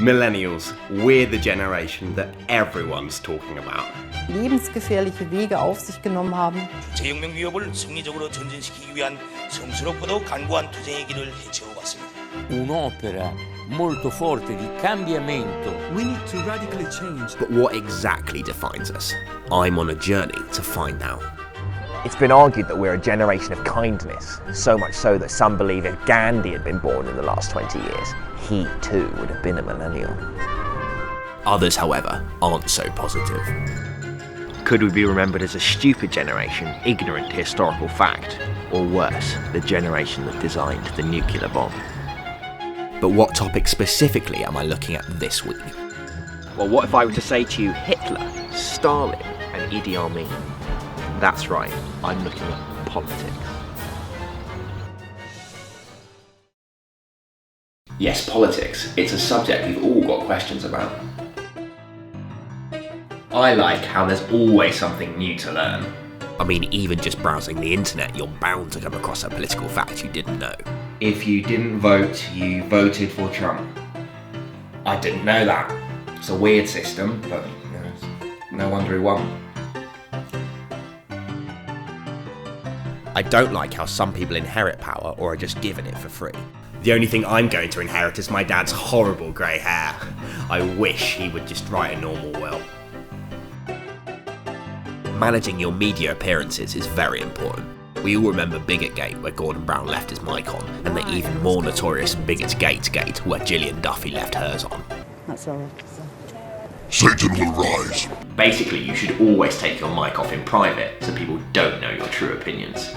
Millennials, we're the generation that everyone's talking about. lebensgefährliche Wege auf sich genommen haben. 재혁명 위협을 승리적으로 전진시키기 위한 성스럽고도 간구한 투쟁의 길을 헤쳐왔습니다. Un'opera molto forte di cambiamento. We need to radically change. But what exactly defines us? I'm on a journey to find out. It's been argued that we're a generation of kindness, so much so that some believe if Gandhi had been born in the last 20 years, he too would have been a millennial. Others, however, aren't so positive. Could we be remembered as a stupid generation, ignorant to historical fact? Or worse, the generation that designed the nuclear bomb? But what topic specifically am I looking at this week? Well, what if I were to say to you Hitler, Stalin and Idi Amin? That's right, I'm looking at politics. Yes, politics. It's a subject we've all got questions about. I like how there's always something new to learn. I mean, even just browsing the internet, you're bound to come across a political fact you didn't know. If you didn't vote, you voted for Trump. I didn't know that. It's a weird system, but no wonder he won. I don't like how some people inherit power or are just given it for free. The only thing I'm going to inherit is my dad's horrible grey hair. I wish he would just write a normal will. Managing your media appearances is very important. We all remember Bigotgate, where Gordon Brown left his mic on, and the even more notorious Bigotsgate, where Gillian Duffy left hers on. That's all. Satan will rise. Basically, you should always take your mic off in private so people don't know your true opinions.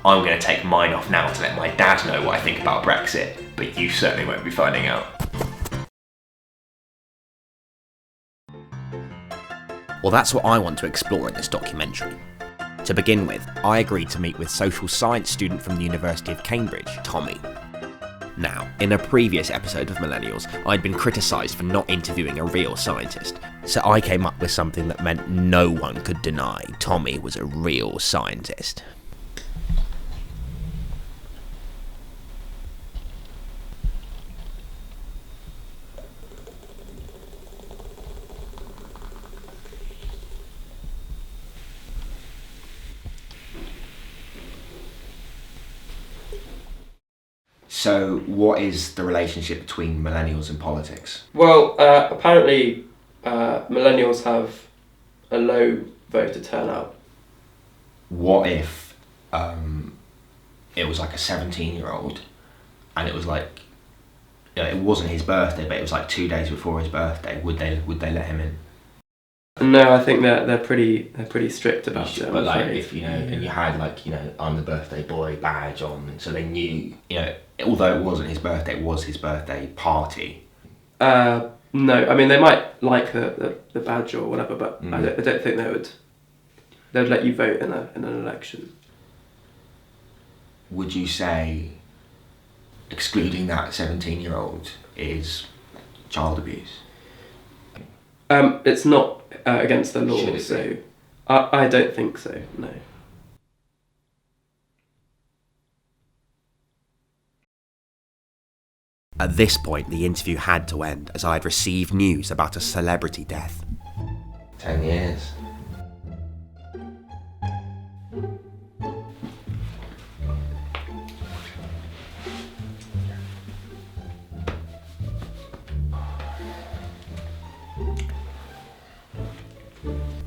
I'm going to take mine off now to let my dad know what I think about Brexit, but you certainly won't be finding out. Well, that's what I want to explore in this documentary. To begin with, I agreed to meet with social science student from the University of Cambridge, Tommy. Now, in a previous episode of Millennials, I'd been criticised for not interviewing a real scientist, so I came up with something that meant no one could deny Tommy was a real scientist. So, what is the relationship between millennials and politics? Well, apparently millennials have a low voter turnout. What if it was like a 17-year-old and it was like, it wasn't his birthday, but it was like 2 days before his birthday? Would they let him in? No, I think they're pretty strict about it. But like, if and you had I'm the birthday boy badge on, and so they knew, although it wasn't his birthday, it was his birthday party. No, I mean they might like the badge or whatever, but I don't think they'd let you vote in an election. Would you say excluding that 17-year-old is child abuse? It's not against the law, so I don't think so, no. At this point, the interview had to end as I had received news about a celebrity death. 10 years.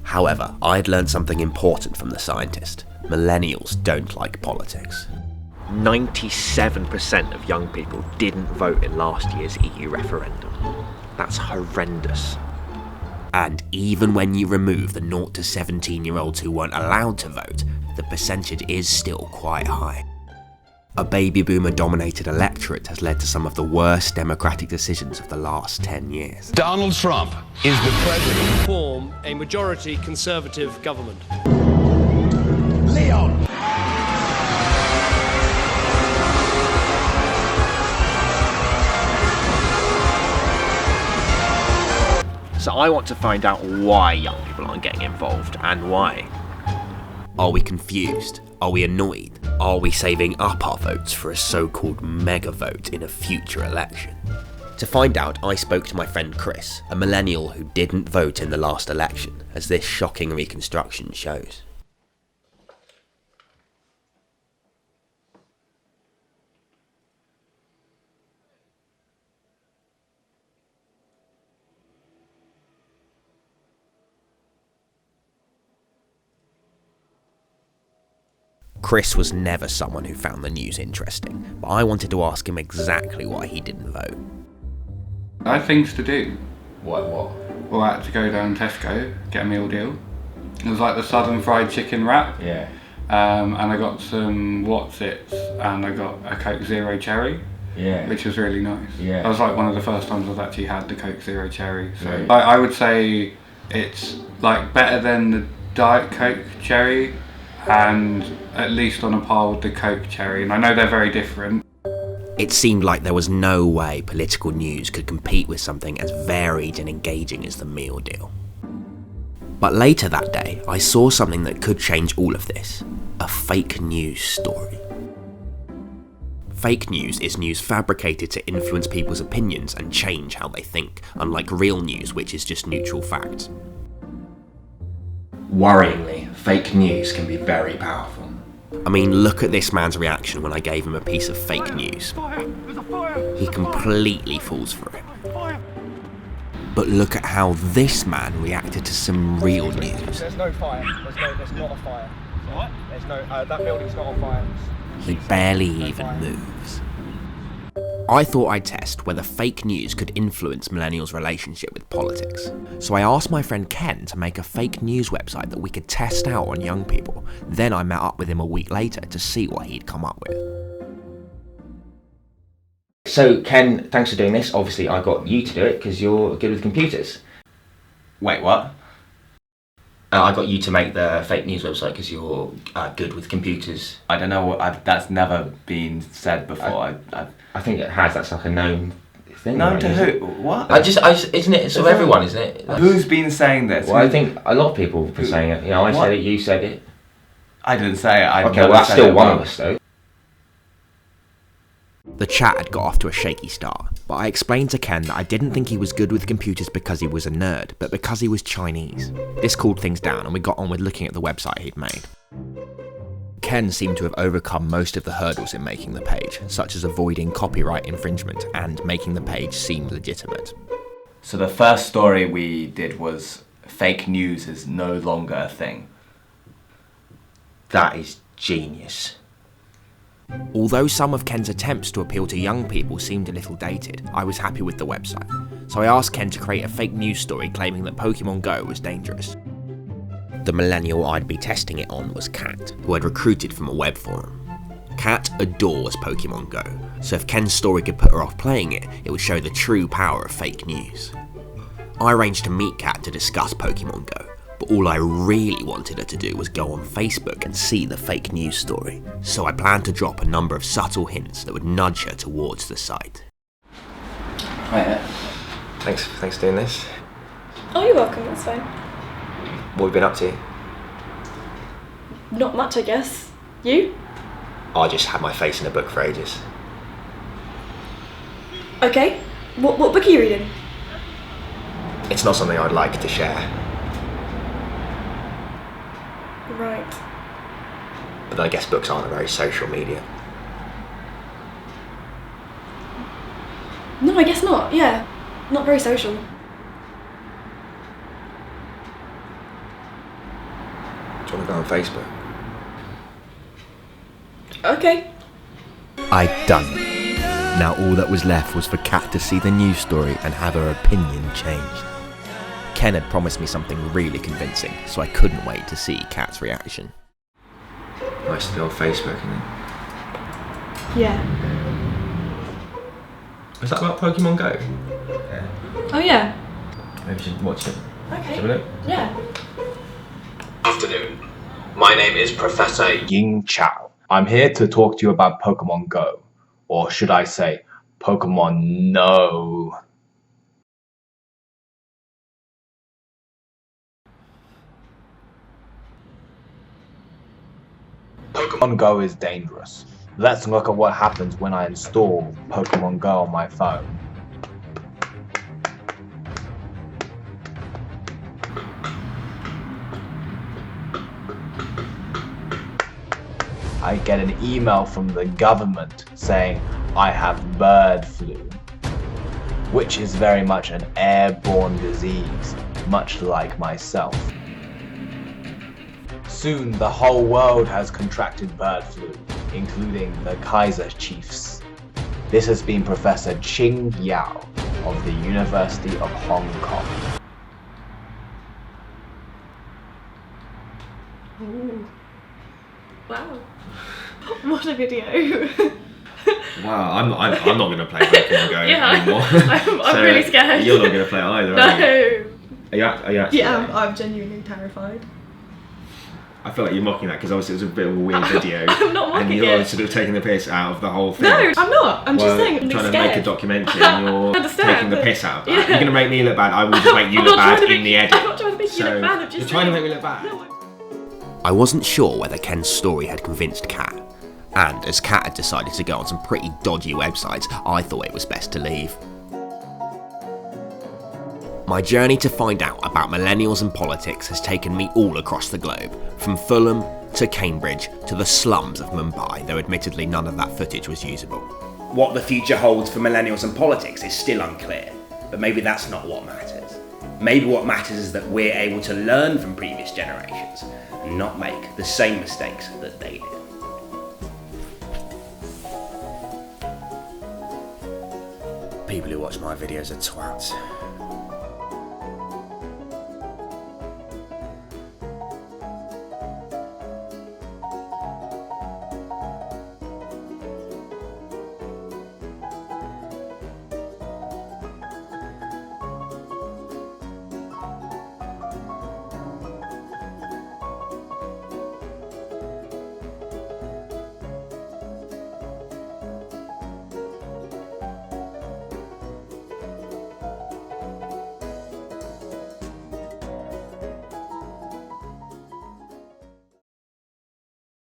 However, I'd learned something important from the scientist. Millennials don't like politics. 97% of young people didn't vote in last year's EU referendum. That's horrendous. And even when you remove the 0 to 17-year-olds who weren't allowed to vote, the percentage is still quite high. A baby boomer-dominated electorate has led to some of the worst democratic decisions of the last 10 years. Donald Trump is the president. Form a majority Conservative government. Leon! So I want to find out why young people aren't getting involved and why. Are we confused? Are we annoyed? Are we saving up our votes for a so-called mega vote in a future election? To find out, I spoke to my friend Chris, a millennial who didn't vote in the last election, as this shocking reconstruction shows. Chris was never someone who found the news interesting, but I wanted to ask him exactly why he didn't vote. I had things to do. What? Well, I had to go down Tesco, get a meal deal. It was like the southern fried chicken wrap. Yeah. And I got some What's-Its and I got a Coke Zero Cherry. Yeah. Which was really nice. Yeah. That was like one of the first times I've actually had the Coke Zero Cherry. So Right. I would say it's like better than the Diet Coke Cherry and at least on a par with the Coke Cherry. And I know they're very different. It seemed like there was no way political news could compete with something as varied and engaging as the meal deal. But later that day, I saw something that could change all of this. A fake news story. Fake news is news fabricated to influence people's opinions and change how they think, unlike real news, which is just neutral facts. Worryingly, fake news can be very powerful. I mean, look at this man's reaction when I gave him a piece of fake news. He completely falls for it. But look at how this man reacted to some real news. There's no fire. There's not a fire. What? There's no. That building's not on fire. He barely even moves. I thought I'd test whether fake news could influence millennials' relationship with politics. So I asked my friend Ken to make a fake news website that we could test out on young people. Then I met up with him a week later to see what he'd come up with. So, Ken, thanks for doing this. Obviously, I got you to do it because you're good with computers. Wait, what? I got you to make the fake news website because you're good with computers. I don't know, that's never been said before. I think it has, that's like a known thing. No, right, to who? What? Isn't it? So everyone, isn't it? Who's been saying this? Well, I think a lot of people have been saying it. You know, I said it, you said it. I didn't say it. Okay, well, that's still one of us, though. The chat had got off to a shaky start, but I explained to Ken that I didn't think he was good with computers because he was a nerd, but because he was Chinese. This cooled things down and we got on with looking at the website he'd made. Ken seemed to have overcome most of the hurdles in making the page, such as avoiding copyright infringement and making the page seem legitimate. So the first story we did was fake news is no longer a thing. That is genius. Although some of Ken's attempts to appeal to young people seemed a little dated, I was happy with the website. So I asked Ken to create a fake news story claiming that Pokemon Go was dangerous. The millennial I'd be testing it on was Kat, who I'd recruited from a web forum. Kat adores Pokemon Go, so if Ken's story could put her off playing it, it would show the true power of fake news. I arranged to meet Kat to discuss Pokemon Go, but all I really wanted her to do was go on Facebook and see the fake news story, so I planned to drop a number of subtle hints that would nudge her towards the site. Hiya. Thanks for doing this. Oh, you're welcome, that's fine. What have you been up to? Not much, I guess. You? I just had my face in a book for ages. Okay. What book are you reading? It's not something I'd like to share. Right. But I guess books aren't a very social media. No, I guess not, yeah. Not very social. Do you want to go on Facebook? Okay. I'd done it. Now all that was left was for Kat to see the news story and have her opinion changed. Ken had promised me something really convincing, so I couldn't wait to see Kat's reaction. Nice to be on Facebook, isn't it? Yeah. Was that about Pokemon Go? Yeah. Oh yeah. Maybe you should watch it. Okay. Have a look. Yeah. Afternoon. My name is Professor Ying Chao. I'm here to talk to you about Pokemon Go. Or should I say, Pokemon No. Pokemon Go is dangerous. Let's look at what happens when I install Pokemon Go on my phone. I get an email from the government saying I have bird flu, which is very much an airborne disease, much like myself. Soon the whole world has contracted bird flu, including the Kaiser Chiefs. This has been Professor Qing Yao of the University of Hong Kong. Ooh. Wow. What a video. Wow, I'm not going to play Pokemon Go anymore. I'm really scared. You're not going to play it either, No. are you? Are you actually? Yeah, I'm genuinely terrified. I feel like you're mocking that because obviously it was a bit of a weird video. I'm not mocking and you're it. sort of taking the piss out of the whole thing. No, I'm not. I'm just saying I'm trying scared. to make a documentary and you're Understand, taking the but- piss out of that. Yeah. You're going to make me look bad. I will just make you I'm look not bad trying to in the make- edit. I'm not trying to make you look bad, I'm just you're trying to saying- make me look bad. No, I wasn't sure whether Ken's story had convinced Kat, and as Kat had decided to go on some pretty dodgy websites, I thought it was best to leave. My journey to find out about millennials and politics has taken me all across the globe, from Fulham to Cambridge to the slums of Mumbai, though admittedly none of that footage was usable. What the future holds for millennials and politics is still unclear, but maybe that's not what matters. Maybe what matters is that we're able to learn from previous generations and not make the same mistakes that they did. People who watch my videos are twats.